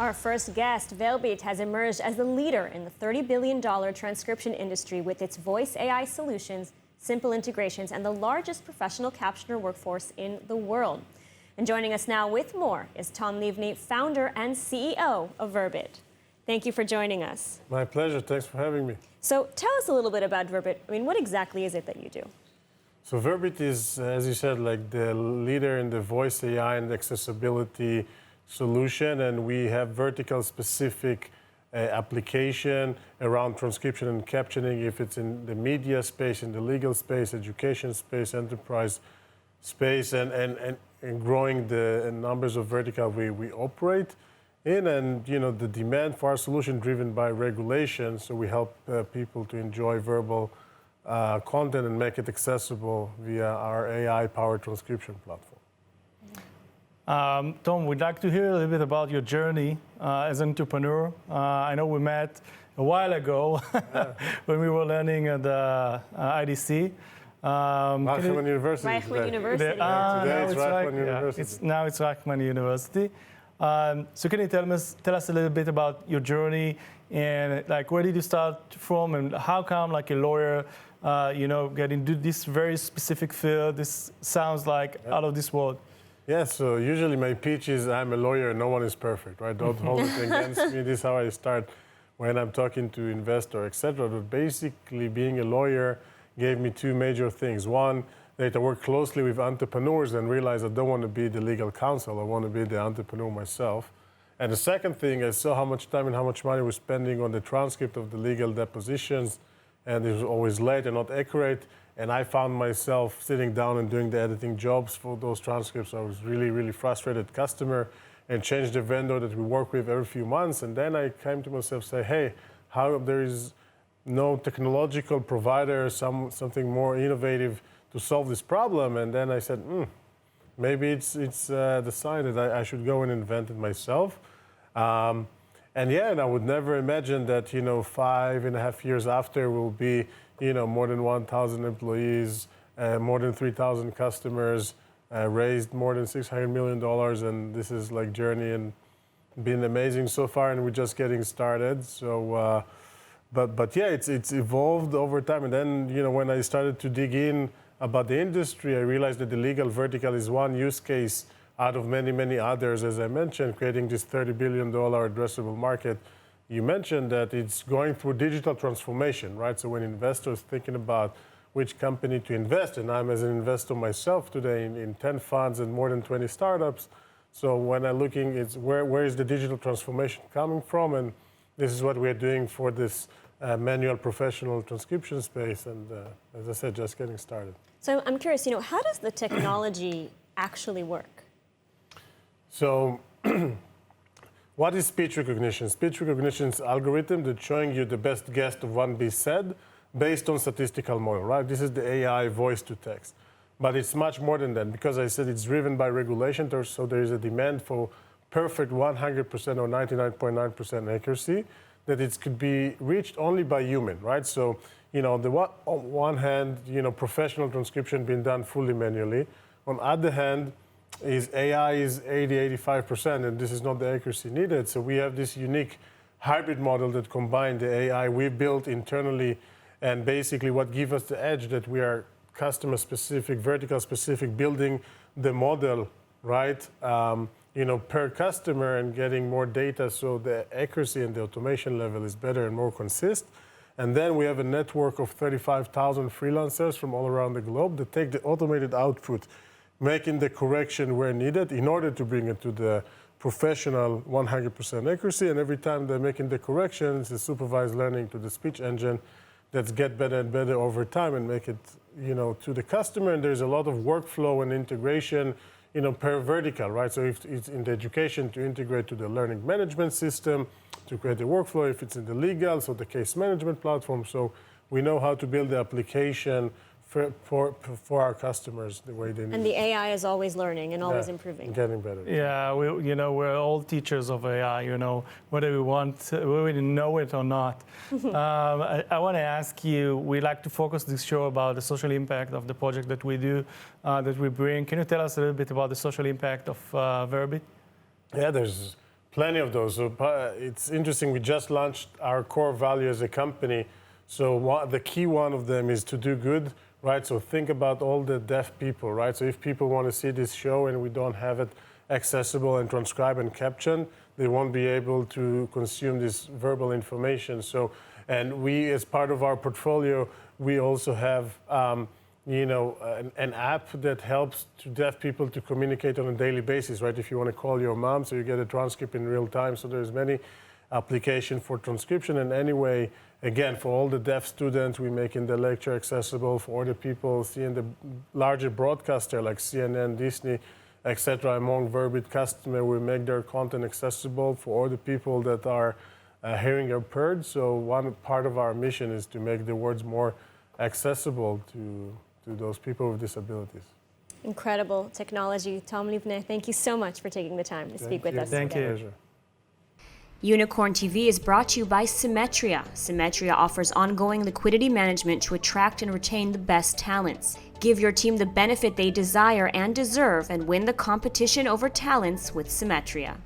Our first guest, Verbit, has emerged as the leader in the $30 billion transcription industry with its voice AI solutions, simple integrations, and the largest professional captioner workforce in the world. And joining us now with more is Tom Livne, founder and CEO of Verbit. Thank you for joining us. My pleasure. Thanks for having me. So tell us a little bit about Verbit. I mean, what exactly is it that you do? So Verbit is, as you said, like the leader in the voice AI and accessibility solution, and we have vertical specific application around transcription and captioning, if it's in the media space, in the legal space, education space, enterprise space, and growing the numbers of vertical we operate in. And the demand for our solution driven by regulation, so we help people to enjoy verbal content and make it accessible via our AI-powered transcription platform. Tom, we'd like to hear a little bit about your journey as an entrepreneur. I know we met a while ago when we were learning at the IDC. Reichman University. Reichman University. Today it's Reichman University. Now it's Reichman University. So can you tell us a little bit about your journey and where did you start from and how come a lawyer, get into this very specific field? This sounds like out of this world. Yeah, so usually my pitch is I'm a lawyer, no one is perfect, right? Don't hold it against me. This is how I start when I'm talking to investors, etc. But basically being a lawyer gave me two major things. One, that I work closely with entrepreneurs and realized I don't want to be the legal counsel, I want to be the entrepreneur myself. And the second thing, I saw how much time and how much money we're spending on the transcript of the legal depositions, and it was always late and not accurate. And I found myself sitting down and doing the editing jobs for those transcripts. I was really, really frustrated customer and changed the vendor that we work with every few months. And then I came to myself, say, hey, how there is no technological provider, something more innovative to solve this problem? And then I said, maybe it's the sign that I should go and invent it myself. And I would never imagine that, 5.5 years after we'll be, more than 1,000 employees, more than 3,000 customers, raised more than $600 million. And this is journey and been amazing so far. And we're just getting started. So, but yeah, it's evolved over time. And then, when I started to dig in about the industry, I realized that the legal vertical is one use case out of many, many others, as I mentioned, creating this $30 billion addressable market. You mentioned that it's going through digital transformation, right? So when investors thinking about which company to invest in, I'm as an investor myself today in 10 funds and more than 20 startups. So when I'm looking, it's where is the digital transformation coming from? And this is what we're doing for this manual professional transcription space. And as I said, just getting started. So I'm curious, how does the technology actually work? So what is speech recognition? Speech recognition is an algorithm that's showing you the best guess of what be said based on statistical model, right? This is the AI voice to text. But it's much more than that, because I said it's driven by regulation, so there is a demand for perfect 100% or 99.9% accuracy, that it could be reached only by human, right? So, on one hand, professional transcription being done fully manually. On the other hand, AI is 80-85%, and this is not the accuracy needed. So we have this unique hybrid model that combines the AI we built internally, and basically what gives us the edge that we are customer-specific, vertical-specific, building the model, right, per customer and getting more data, so the accuracy and the automation level is better and more consistent. And then we have a network of 35,000 freelancers from all around the globe that take the automated output, making the correction where needed in order to bring it to the professional 100% accuracy. And every time they're making the corrections, the supervised learning to the speech engine that's get better and better over time and make it, to the customer. And there's a lot of workflow and integration, per vertical, right? So if it's in the education, to integrate to the learning management system, to create a workflow. If it's in the legal, so the case management platform. So we know how to build the application for our customers the way they need. And the AI is always learning and always improving. And getting better. Yeah, we're all teachers of AI, whether we know it or not. I want to ask you, we like to focus this show about the social impact of the project that we do, that we bring. Can you tell us a little bit about the social impact of Verbit? Yeah, there's Plenty of those. So it's interesting. We just launched our core value as a company. So the key one of them is to do good, right? So think about all the deaf people, right? So if people want to see this show and we don't have it accessible and transcribed and captioned, they won't be able to consume this verbal information. So, and we, as part of our portfolio, we also have an app that helps to deaf people to communicate on a daily basis, right? If you want to call your mom, so you get a transcript in real time. So there's many applications for transcription. And anyway, again, for all the deaf students, we're making the lecture accessible. For all the people seeing the larger broadcaster like CNN, Disney, etc. Among Verbit customers, we make their content accessible for all the people that are hearing impaired. So one part of our mission is to make the words more accessible to those people with disabilities. Incredible technology. Tom Livne, thank you so much for taking the time to speak with us today. Thank you. Pleasure. Unicorn TV is brought to you by Symetria. Symetria offers ongoing liquidity management to attract and retain the best talents. Give your team the benefit they desire and deserve and win the competition over talents with Symetria.